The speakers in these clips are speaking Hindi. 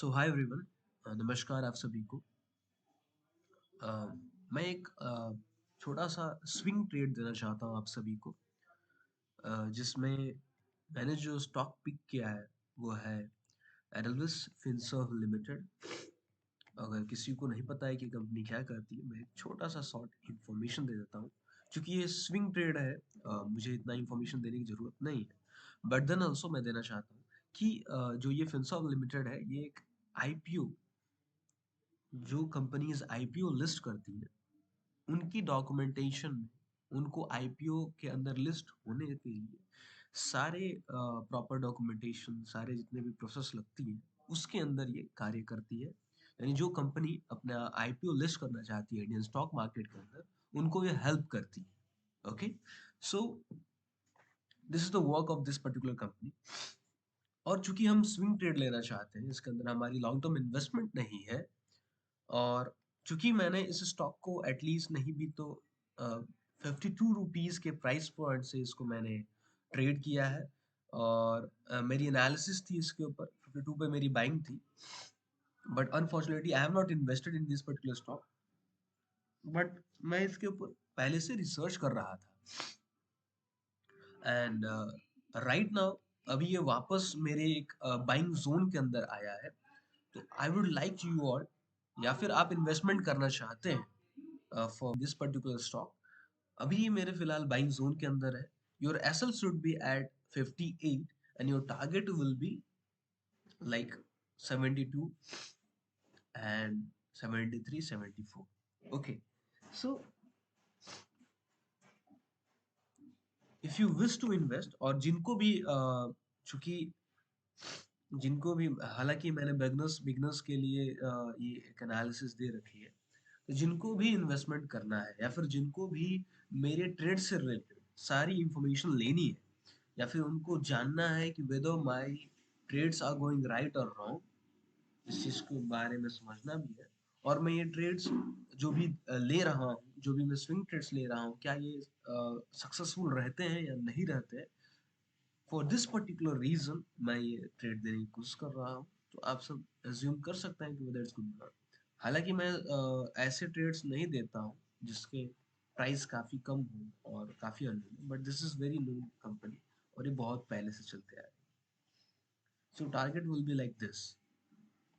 सो हाय एवरीवन। नमस्कार आप सभी को। अ, मैं एक छोटा सा स्विंग ट्रेड देना चाहता हूँ आप सभी को, जिसमें मैंने जो स्टॉक पिक किया है वो है एडल्विस फिनसर्व लिमिटेड। अगर किसी को नहीं पता है कि कंपनी क्या करती है, मैं एक छोटा सा शॉर्ट इन्फॉर्मेशन दे देता हूँ। क्योंकि ये स्विंग ट्रेड है, मुझे इतना इन्फॉर्मेशन देने की ज़रूरत नहीं है, बट देन ऑल्सो मैं देना चाहता हूँ कि जो ये फिनसर्व लिमिटेड है ये एक आईपीओ, जो कंपनीज आईपीओ लिस्ट करती है उनकी डॉक्यूमेंटेशन में उनको आईपीओ के अंदर लिस्ट होने के लिए सारे प्रॉपर डॉक्यूमेंटेशन, सारे जितने भी प्रोसेस लगती हैं उसके अंदर ये कार्य करती है। यानी जो कंपनी अपना आईपीओ लिस्ट करना चाहती है इंडियन स्टॉक मार्केट के अंदर, उनको ये हेल्प करती है। Okay, so this is the work of this particular company. और चूंकि हम स्विंग ट्रेड लेना चाहते हैं, इसके अंदर हमारी लॉन्ग टर्म इन्वेस्टमेंट नहीं है, और चूंकि मैंने इस स्टॉक को एटलीस्ट नहीं भी तो 52 रुपीज़ के प्राइस पॉइंट से इसको मैंने ट्रेड किया है। और मेरी एनालिसिस थी इसके ऊपर, 52 पे मेरी बाइंग थी, but unfortunately I have not invested in this particular stock. But मैं इसके ऊपर पहले से रिसर्च कर रहा था, एंड राइट नाउ अभी ये वापस मेरे एक बाइंग जोन के अंदर आया है। तो I would like you all, या फिर आप इन्वेस्टमेंट करना चाहते हैं फॉर दिस पर्टिकुलर स्टॉक, अभी ये मेरे फिलहाल बाइंग जोन के अंदर है। Your SL should be at 58 and your target will be like 72 and 73 74। Okay, so if you wish to invest, और जिनको भी चूंकि जिनको भी, हालांकि मैंने बिगनर्स बिगनर्स के लिए ये एक एनालिसिस दे रखी है, तो जिनको भी इन्वेस्टमेंट करना है या फिर जिनको भी मेरे ट्रेड से रिलेटेड सारी इंफॉर्मेशन लेनी है, या फिर उनको जानना है कि whether my trades are going right और रॉन्ग, इस चीज़ के बारे में समझना भी है। और मैं ये ट्रेड्स जो भी ले रहा हूँ, जो भी मैं स्विंग ट्रेड्स ले रहा हूँ, क्या ये सक्सेसफुल रहते हैं या नहीं रहते हैं, फॉर दिस पर्टिकुलर रीजन मैं ये ट्रेड देने की कोशिश कर रहा हूँ। तो आप सब एज्यूम कर सकते हैं कि वेदर इट्स गुड नॉट। हालांकि मैं ऐसे ट्रेड्स नहीं देता हूँ जिसके प्राइस काफ़ी कम हो और काफ़ी unknown, but this is very known company और ये बहुत पहले से चलते आ रहे हैं। So target will be like this.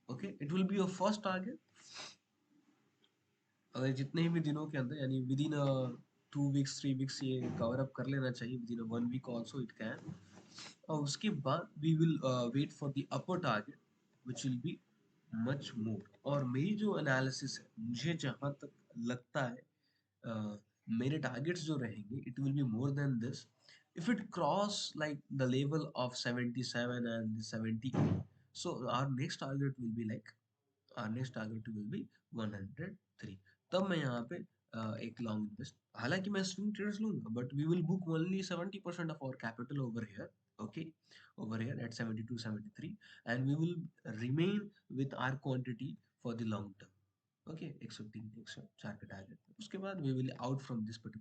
Okay, it will be your first target. अगर जितने भी दिनों के अंदर, यानी विद इन 2 वीक्स 3 वीक्स ये कवर अप कर लेना चाहिए, within 1 week also it can. और उसके बाद we will wait for the upper target which will be much more. और मेरी जो एनालिसिस है, मुझे जहाँ तक लगता है मेरे टारगेट्स जो रहेंगे, it will be more than this. If it cross like the level of 77 and 78, so our next target will be like, our next target will be 103। तब मैं यहाँ पे एक लॉन्ग इन्वेस्ट, हालांकि मैं स्विंग ट्रेड्स लूंगा, but we will book only 70% of our capital over here. Okay, over here at 72 73, and we will remain with our quantity for the long term. Okay, 103 104 का टारगेट, उसके बाद we will out from this particular